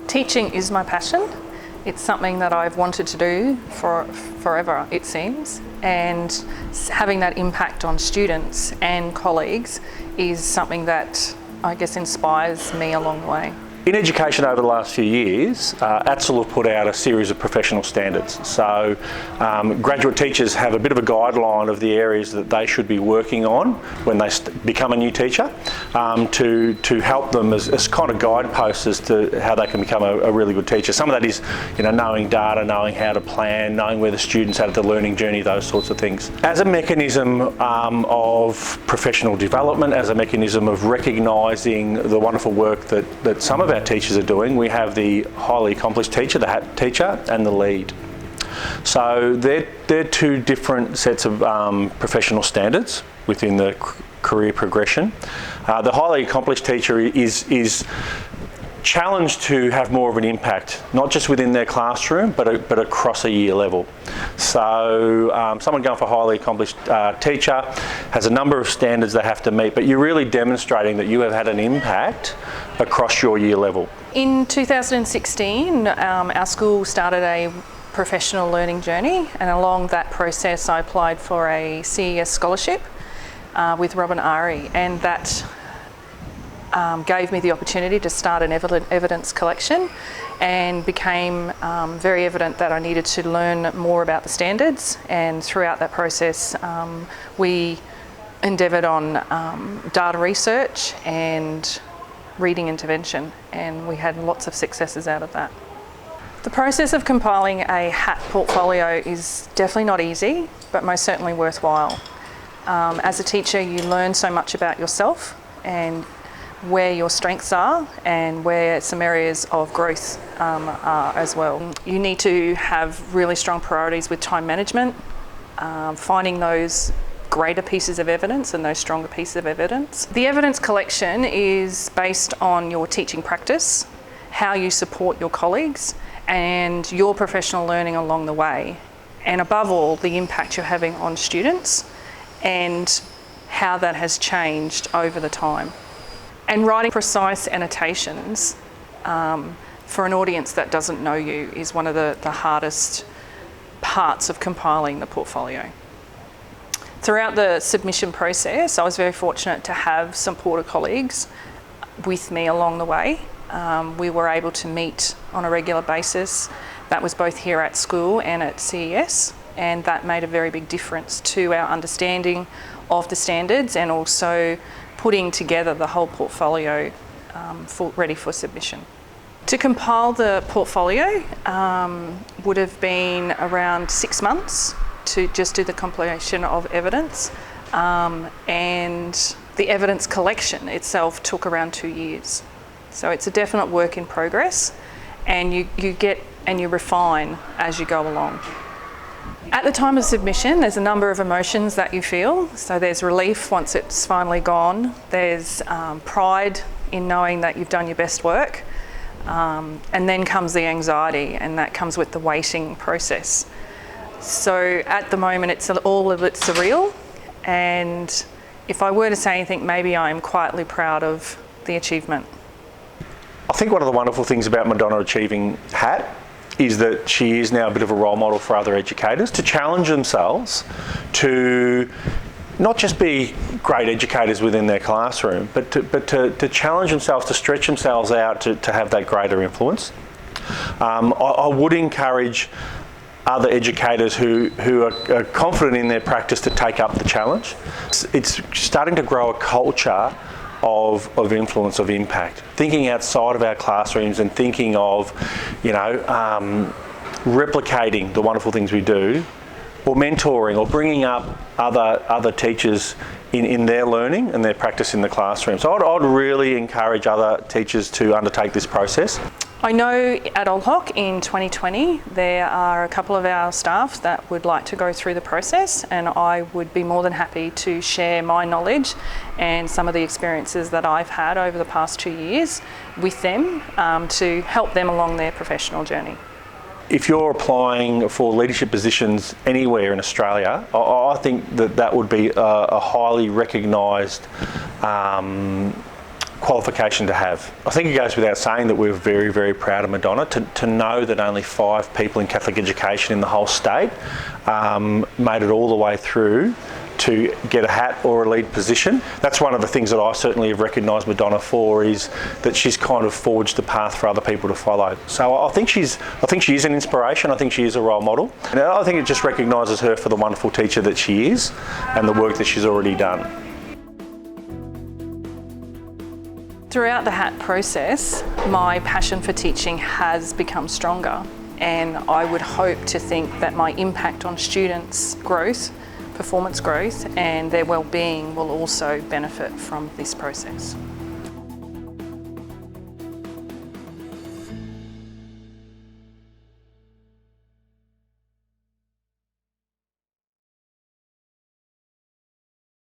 Teaching is my passion. It's something that I've wanted to do for forever, it seems, and having that impact on students and colleagues is something that I guess inspires me along the way. In education over the last few years, ATSL have put out a series of professional standards. So graduate teachers have a bit of a guideline of the areas that they should be working on when they become a new teacher to help them as kind of guideposts as to how they can become a really good teacher. Some of that is, knowing data, knowing how to plan, knowing where the students are at the learning journey, those sorts of things. As a mechanism of professional development, as a mechanism of recognising the wonderful work that some of our teachers are doing, we have the highly accomplished teacher, the HAT teacher, and the lead. So they're two different sets of professional standards within the career progression. The highly accomplished teacher is challenged to have more of an impact, not just within their classroom, but across a year level. So someone going for a highly accomplished teacher has a number of standards they have to meet, but you're really demonstrating that you have had an impact across your year level. In 2016, our school started a professional learning journey, and along that process I applied for a CES scholarship with Robin Ari, and that gave me the opportunity to start an evidence collection, and became very evident that I needed to learn more about the standards. And throughout that process we endeavoured on data research and reading intervention, and we had lots of successes out of that. The process of compiling a HAT portfolio is definitely not easy, but most certainly worthwhile. As a teacher, you learn so much about yourself and where your strengths are and where some areas of growth are as well. You need to have really strong priorities with time management, finding those greater pieces of evidence and those stronger pieces of evidence. The evidence collection is based on your teaching practice, how you support your colleagues, and your professional learning along the way. And above all, the impact you're having on students and how that has changed over the time. And writing precise annotations for an audience that doesn't know you is one of the hardest parts of compiling the portfolio. Throughout the submission process, I was very fortunate to have some Porter colleagues with me along the way. We were able to meet on a regular basis. That was both here at school and at CES, and that made a very big difference to our understanding of the standards and also putting together the whole portfolio ready for submission. To compile the portfolio would have been around 6 months to just do the compilation of evidence, and the evidence collection itself took around 2 years. So it's a definite work in progress, and you get and you refine as you go along. At the time of submission, there's a number of emotions that you feel. So there's relief once it's finally gone. There's pride in knowing that you've done your best work. And then comes the anxiety, and that comes with the waiting process. So at the moment, it's all a bit surreal. And if I were to say anything, maybe I'm quietly proud of the achievement. I think one of the wonderful things about Madonna achieving HAT is that she is now a bit of a role model for other educators to challenge themselves to not just be great educators within their classroom, but to challenge themselves, to stretch themselves out to have that greater influence. I would encourage other educators who are confident in their practice to take up the challenge. It's starting to grow a culture of influence, of impact. Thinking outside of our classrooms and thinking of, replicating the wonderful things we do, or mentoring, or bringing up other teachers in their learning and their practice in the classroom. So I'd really encourage other teachers to undertake this process. I know at OLHOC in 2020 there are a couple of our staff that would like to go through the process, and I would be more than happy to share my knowledge and some of the experiences that I've had over the past 2 years with them to help them along their professional journey. if you're applying for leadership positions anywhere in Australia, I think that would be a highly recognised qualification to have. I think it goes without saying that we're very, very proud of Madonna. To know that only 5 people in Catholic education in the whole state made it all the way through to get a hat or a lead position. That's one of the things that I certainly have recognised Madonna for, is that she's kind of forged the path for other people to follow. So I think she is an inspiration. I think she is a role model, and I think it just recognises her for the wonderful teacher that she is and the work that she's already done. Throughout the HAT process, my passion for teaching has become stronger, and I would hope to think that my impact on students' growth, performance growth, and their well-being will also benefit from this process.